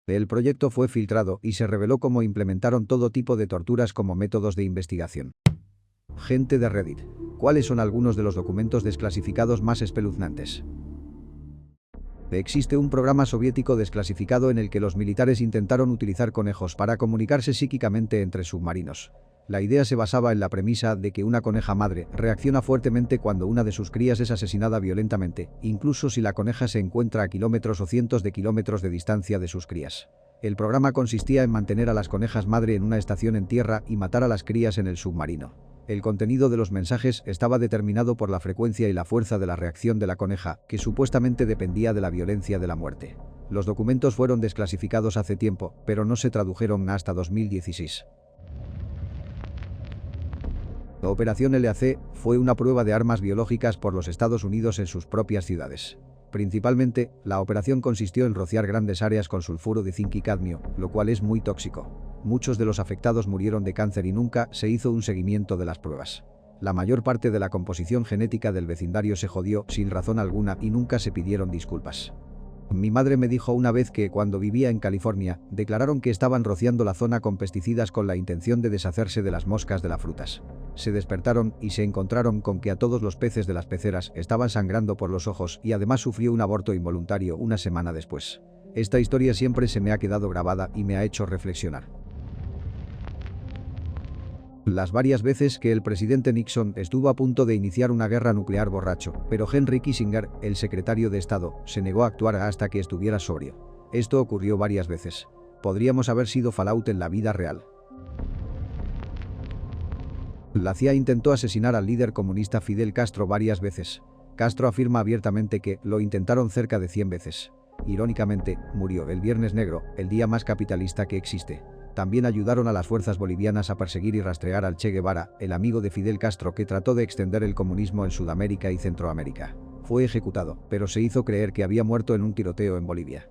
El proyecto fue filtrado y se reveló cómo implementaron todo tipo de torturas como métodos de investigación. Gente de Reddit. ¿Cuáles son algunos de los documentos desclasificados más espeluznantes? Existe un programa soviético desclasificado en el que los militares intentaron utilizar conejos para comunicarse psíquicamente entre submarinos. La idea se basaba en la premisa de que una coneja madre reacciona fuertemente cuando una de sus crías es asesinada violentamente, incluso si la coneja se encuentra a kilómetros o cientos de kilómetros de distancia de sus crías. El programa consistía en mantener a las conejas madre en una estación en tierra y matar a las crías en el submarino. El contenido de los mensajes estaba determinado por la frecuencia y la fuerza de la reacción de la coneja, que supuestamente dependía de la violencia de la muerte. Los documentos fueron desclasificados hace tiempo, pero no se tradujeron hasta 2016. La Operación LAC fue una prueba de armas biológicas por los Estados Unidos en sus propias ciudades. Principalmente, la operación consistió en rociar grandes áreas con sulfuro de zinc y cadmio, lo cual es muy tóxico. Muchos de los afectados murieron de cáncer y nunca se hizo un seguimiento de las pruebas. La mayor parte de la composición genética del vecindario se jodió sin razón alguna y nunca se pidieron disculpas. Mi madre me dijo una vez que cuando vivía en California, declararon que estaban rociando la zona con pesticidas con la intención de deshacerse de las moscas de las frutas. Se despertaron y se encontraron con que a todos los peces de las peceras estaban sangrando por los ojos y además sufrió un aborto involuntario una semana después. Esta historia siempre se me ha quedado grabada y me ha hecho reflexionar. Las varias veces que el presidente Nixon estuvo a punto de iniciar una guerra nuclear borracho, pero Henry Kissinger, el secretario de Estado, se negó a actuar hasta que estuviera sobrio. Esto ocurrió varias veces. Podríamos haber sido Fallout en la vida real. La CIA intentó asesinar al líder comunista Fidel Castro varias veces. Castro afirma abiertamente que lo intentaron cerca de 100 veces. Irónicamente, murió el Viernes Negro, el día más capitalista que existe. También ayudaron a las fuerzas bolivianas a perseguir y rastrear al Che Guevara, el amigo de Fidel Castro que trató de extender el comunismo en Sudamérica y Centroamérica. Fue ejecutado, pero se hizo creer que había muerto en un tiroteo en Bolivia.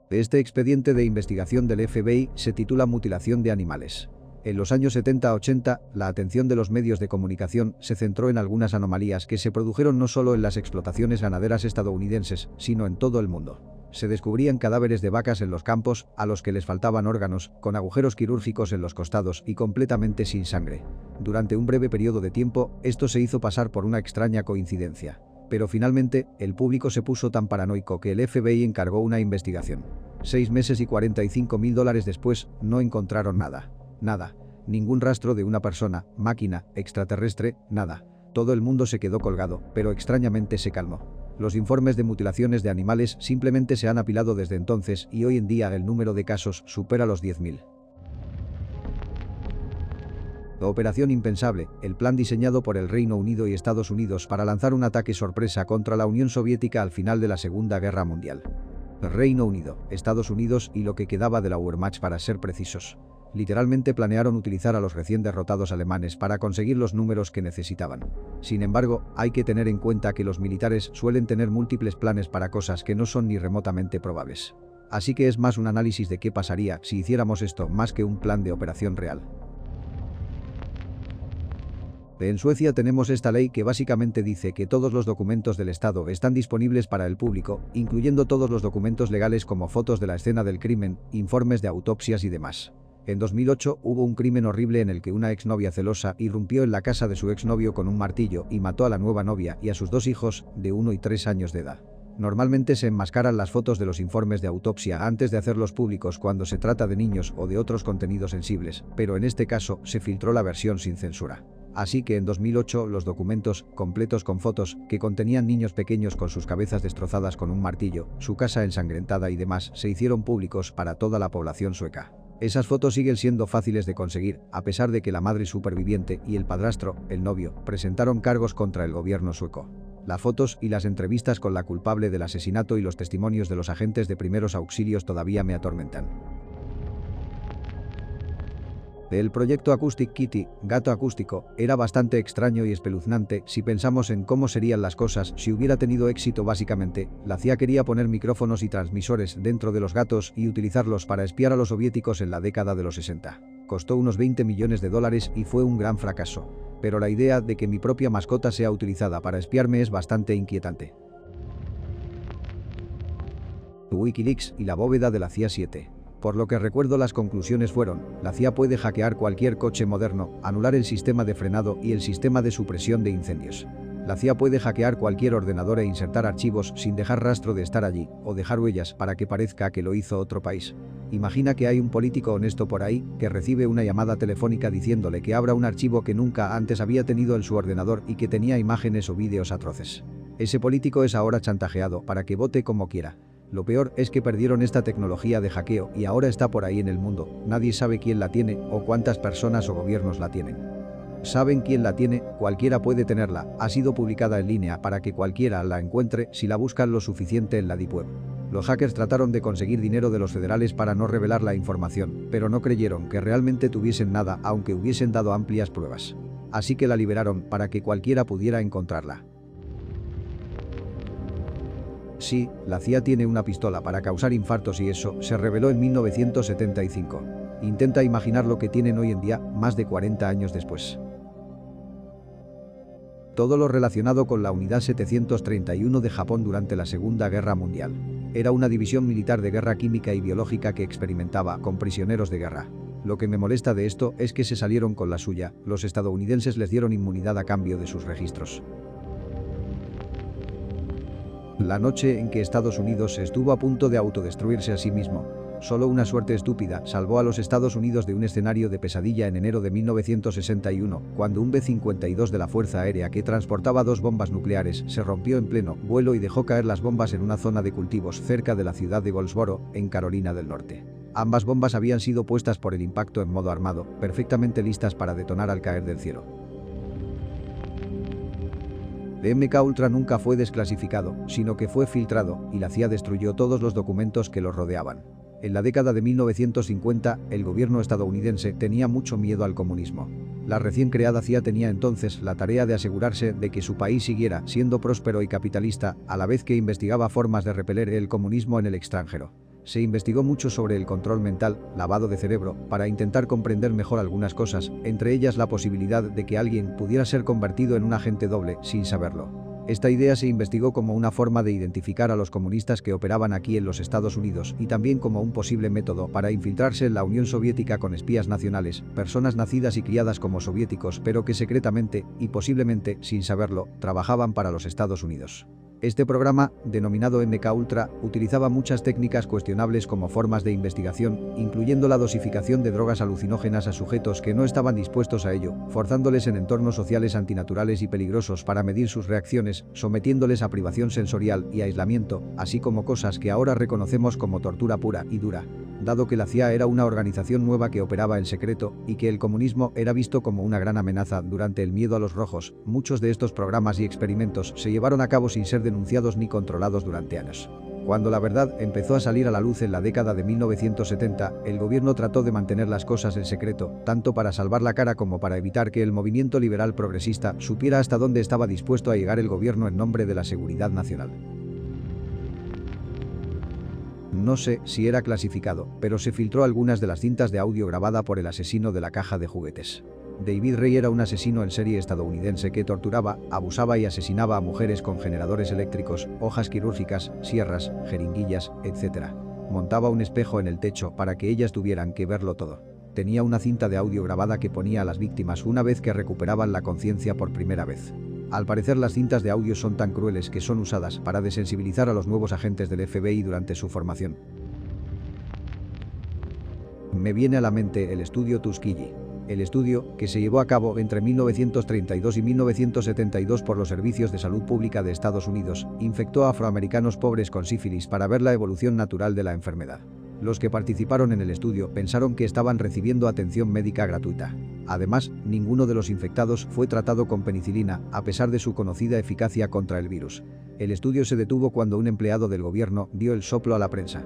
Este expediente de investigación del FBI se titula Mutilación de animales. En los años 70-80, la atención de los medios de comunicación se centró en algunas anomalías que se produjeron no solo en las explotaciones ganaderas estadounidenses, sino en todo el mundo. Se descubrían cadáveres de vacas en los campos, a los que les faltaban órganos, con agujeros quirúrgicos en los costados y completamente sin sangre. Durante un breve periodo de tiempo, esto se hizo pasar por una extraña coincidencia. Pero finalmente, el público se puso tan paranoico que el FBI encargó una investigación. 6 meses y $45.000 después, no encontraron nada. Nada. Ningún rastro de una persona, máquina, extraterrestre, nada. Todo el mundo se quedó colgado, pero extrañamente se calmó. Los informes de mutilaciones de animales simplemente se han apilado desde entonces y hoy en día el número de casos supera los 10.000. La Operación Impensable, el plan diseñado por el Reino Unido y Estados Unidos para lanzar un ataque sorpresa contra la Unión Soviética al final de la Segunda Guerra Mundial. Reino Unido, Estados Unidos y lo que quedaba de la Wehrmacht para ser precisos. Literalmente planearon utilizar a los recién derrotados alemanes para conseguir los números que necesitaban. Sin embargo, hay que tener en cuenta que los militares suelen tener múltiples planes para cosas que no son ni remotamente probables. Así que es más un análisis de qué pasaría si hiciéramos esto más que un plan de operación real. En Suecia tenemos esta ley que básicamente dice que todos los documentos del Estado están disponibles para el público, incluyendo todos los documentos legales como fotos de la escena del crimen, informes de autopsias y demás. En 2008 hubo un crimen horrible en el que una exnovia celosa irrumpió en la casa de su exnovio con un martillo y mató a la nueva novia y a sus 2 hijos, de 1 y 3 años de edad. Normalmente se enmascaran las fotos de los informes de autopsia antes de hacerlos públicos cuando se trata de niños o de otros contenidos sensibles, pero en este caso se filtró la versión sin censura. Así que en 2008 los documentos, completos con fotos, que contenían niños pequeños con sus cabezas destrozadas con un martillo, su casa ensangrentada y demás, se hicieron públicos para toda la población sueca. Esas fotos siguen siendo fáciles de conseguir, a pesar de que la madre superviviente y el padrastro, el novio, presentaron cargos contra el gobierno sueco. Las fotos y las entrevistas con la culpable del asesinato y los testimonios de los agentes de primeros auxilios todavía me atormentan. El proyecto Acoustic Kitty, gato acústico, era bastante extraño y espeluznante si pensamos en cómo serían las cosas si hubiera tenido éxito. Básicamente, la CIA quería poner micrófonos y transmisores dentro de los gatos y utilizarlos para espiar a los soviéticos en la década de los 60. Costó unos $20 millones y fue un gran fracaso. Pero la idea de que mi propia mascota sea utilizada para espiarme es bastante inquietante. Wikileaks y la bóveda de la CIA 7. Por lo que recuerdo, las conclusiones fueron: la CIA puede hackear cualquier coche moderno, anular el sistema de frenado y el sistema de supresión de incendios. La CIA puede hackear cualquier ordenador e insertar archivos sin dejar rastro de estar allí, o dejar huellas para que parezca que lo hizo otro país. Imagina que hay un político honesto por ahí que recibe una llamada telefónica diciéndole que abra un archivo que nunca antes había tenido en su ordenador y que tenía imágenes o vídeos atroces. Ese político es ahora chantajeado para que vote como quiera. Lo peor es que perdieron esta tecnología de hackeo y ahora está por ahí en el mundo. Nadie sabe quién la tiene o cuántas personas o gobiernos la tienen. Saben quién la tiene, cualquiera puede tenerla, ha sido publicada en línea para que cualquiera la encuentre si la buscan lo suficiente en la Deep Web. Los hackers trataron de conseguir dinero de los federales para no revelar la información, pero no creyeron que realmente tuviesen nada aunque hubiesen dado amplias pruebas. Así que la liberaron para que cualquiera pudiera encontrarla. Sí, la CIA tiene una pistola para causar infartos y eso se reveló en 1975. Intenta imaginar lo que tienen hoy en día, más de 40 años después. Todo lo relacionado con la Unidad 731 de Japón durante la Segunda Guerra Mundial. Era una división militar de guerra química y biológica que experimentaba con prisioneros de guerra. Lo que me molesta de esto es que se salieron con la suya, los estadounidenses les dieron inmunidad a cambio de sus registros. La noche en que Estados Unidos estuvo a punto de autodestruirse a sí mismo, solo una suerte estúpida salvó a los Estados Unidos de un escenario de pesadilla en enero de 1961, cuando un B-52 de la Fuerza Aérea que transportaba 2 bombas nucleares se rompió en pleno vuelo y dejó caer las bombas en una zona de cultivos cerca de la ciudad de Goldsboro, en Carolina del Norte. Ambas bombas habían sido puestas por el impacto en modo armado, perfectamente listas para detonar al caer del cielo. El MK Ultra nunca fue desclasificado, sino que fue filtrado, y la CIA destruyó todos los documentos que los rodeaban. En la década de 1950, el gobierno estadounidense tenía mucho miedo al comunismo. La recién creada CIA tenía entonces la tarea de asegurarse de que su país siguiera siendo próspero y capitalista, a la vez que investigaba formas de repeler el comunismo en el extranjero. Se investigó mucho sobre el control mental, lavado de cerebro, para intentar comprender mejor algunas cosas, entre ellas la posibilidad de que alguien pudiera ser convertido en un agente doble sin saberlo. Esta idea se investigó como una forma de identificar a los comunistas que operaban aquí en los Estados Unidos y también como un posible método para infiltrarse en la Unión Soviética con espías nacionales, personas nacidas y criadas como soviéticos pero que secretamente, y posiblemente sin saberlo, trabajaban para los Estados Unidos. Este programa, denominado MK Ultra, utilizaba muchas técnicas cuestionables como formas de investigación, incluyendo la dosificación de drogas alucinógenas a sujetos que no estaban dispuestos a ello, forzándoles en entornos sociales antinaturales y peligrosos para medir sus reacciones, sometiéndoles a privación sensorial y aislamiento, así como cosas que ahora reconocemos como tortura pura y dura. Dado que la CIA era una organización nueva que operaba en secreto y que el comunismo era visto como una gran amenaza durante el miedo a los rojos, muchos de estos programas y experimentos se llevaron a cabo sin ser denunciados ni controlados durante años. Cuando la verdad empezó a salir a la luz en la década de 1970, el gobierno trató de mantener las cosas en secreto, tanto para salvar la cara como para evitar que el movimiento liberal progresista supiera hasta dónde estaba dispuesto a llegar el gobierno en nombre de la seguridad nacional. No sé si era clasificado, pero se filtró algunas de las cintas de audio grabada por el asesino de la caja de juguetes. David Ray era un asesino en serie estadounidense que torturaba, abusaba y asesinaba a mujeres con generadores eléctricos, hojas quirúrgicas, sierras, jeringuillas, etc. Montaba un espejo en el techo para que ellas tuvieran que verlo todo. Tenía una cinta de audio grabada que ponía a las víctimas una vez que recuperaban la conciencia por primera vez. Al parecer, las cintas de audio son tan crueles que son usadas para desensibilizar a los nuevos agentes del FBI durante su formación. Me viene a la mente el estudio Tuskegee. El estudio, que se llevó a cabo entre 1932 y 1972 por los Servicios de Salud Pública de Estados Unidos, infectó a afroamericanos pobres con sífilis para ver la evolución natural de la enfermedad. Los que participaron en el estudio pensaron que estaban recibiendo atención médica gratuita. Además, ninguno de los infectados fue tratado con penicilina, a pesar de su conocida eficacia contra el virus. El estudio se detuvo cuando un empleado del gobierno dio el soplo a la prensa.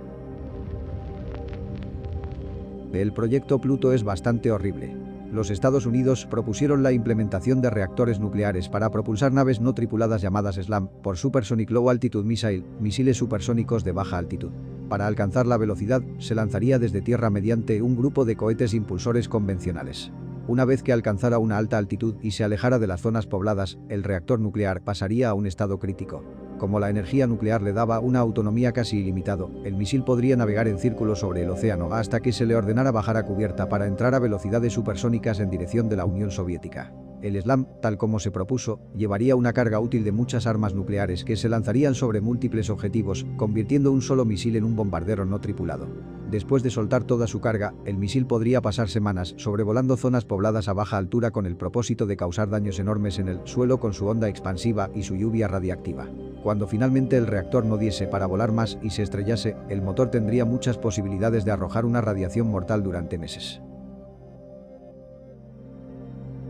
El proyecto Pluto es bastante horrible. Los Estados Unidos propusieron la implementación de reactores nucleares para propulsar naves no tripuladas llamadas SLAM, por Supersonic Low Altitude Missile, misiles supersónicos de baja altitud. Para alcanzar la velocidad, se lanzaría desde tierra mediante un grupo de cohetes impulsores convencionales. Una vez que alcanzara una alta altitud y se alejara de las zonas pobladas, el reactor nuclear pasaría a un estado crítico. Como la energía nuclear le daba una autonomía casi ilimitada, el misil podría navegar en círculo sobre el océano hasta que se le ordenara bajar a cubierta para entrar a velocidades supersónicas en dirección de la Unión Soviética. El SLAM, tal como se propuso, llevaría una carga útil de muchas armas nucleares que se lanzarían sobre múltiples objetivos, convirtiendo un solo misil en un bombardero no tripulado. Después de soltar toda su carga, el misil podría pasar semanas sobrevolando zonas pobladas a baja altura con el propósito de causar daños enormes en el suelo con su onda expansiva y su lluvia radiactiva. Cuando finalmente el reactor no diese para volar más y se estrellase, el motor tendría muchas posibilidades de arrojar una radiación mortal durante meses.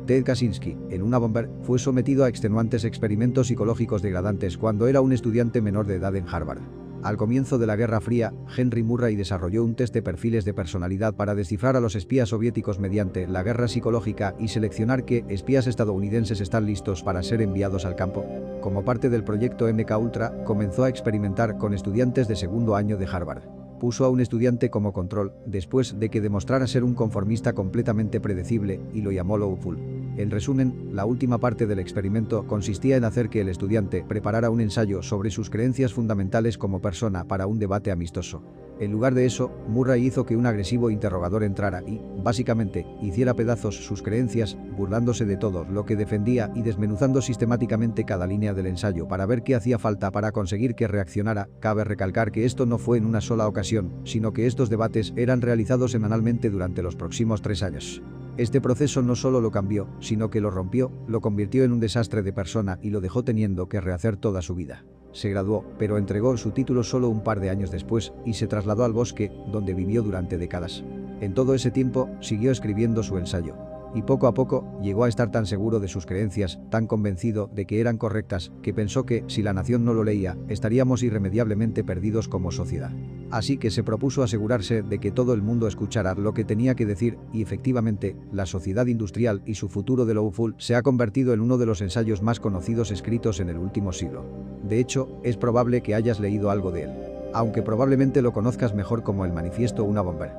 Ted Kaczynski, en una bomber, fue sometido a extenuantes experimentos psicológicos degradantes cuando era un estudiante menor de edad en Harvard. Al comienzo de la Guerra Fría, Henry Murray desarrolló un test de perfiles de personalidad para descifrar a los espías soviéticos mediante la guerra psicológica y seleccionar qué espías estadounidenses están listos para ser enviados al campo. Como parte del proyecto MK Ultra, comenzó a experimentar con estudiantes de segundo año de Harvard. Puso a un estudiante como control, después de que demostrara ser un conformista completamente predecible, y lo llamó Lawful. En resumen, la última parte del experimento consistía en hacer que el estudiante preparara un ensayo sobre sus creencias fundamentales como persona para un debate amistoso. En lugar de eso, Murray hizo que un agresivo interrogador entrara y, básicamente, hiciera pedazos sus creencias, burlándose de todo lo que defendía y desmenuzando sistemáticamente cada línea del ensayo para ver qué hacía falta para conseguir que reaccionara. Cabe recalcar que esto no fue en una sola ocasión, sino que estos debates eran realizados semanalmente durante los próximos 3 años. Este proceso no solo lo cambió, sino que lo rompió, lo convirtió en un desastre de persona y lo dejó teniendo que rehacer toda su vida. Se graduó, pero entregó su título solo un par de años después y se trasladó al bosque, donde vivió durante décadas. En todo ese tiempo, siguió escribiendo su ensayo. Y poco a poco, llegó a estar tan seguro de sus creencias, tan convencido de que eran correctas, que pensó que, si la nación no lo leía, estaríamos irremediablemente perdidos como sociedad. Así que se propuso asegurarse de que todo el mundo escuchara lo que tenía que decir, y efectivamente, La sociedad industrial y su futuro de Lawful se ha convertido en uno de los ensayos más conocidos escritos en el último siglo. De hecho, es probable que hayas leído algo de él. Aunque probablemente lo conozcas mejor como el Manifiesto una bomber.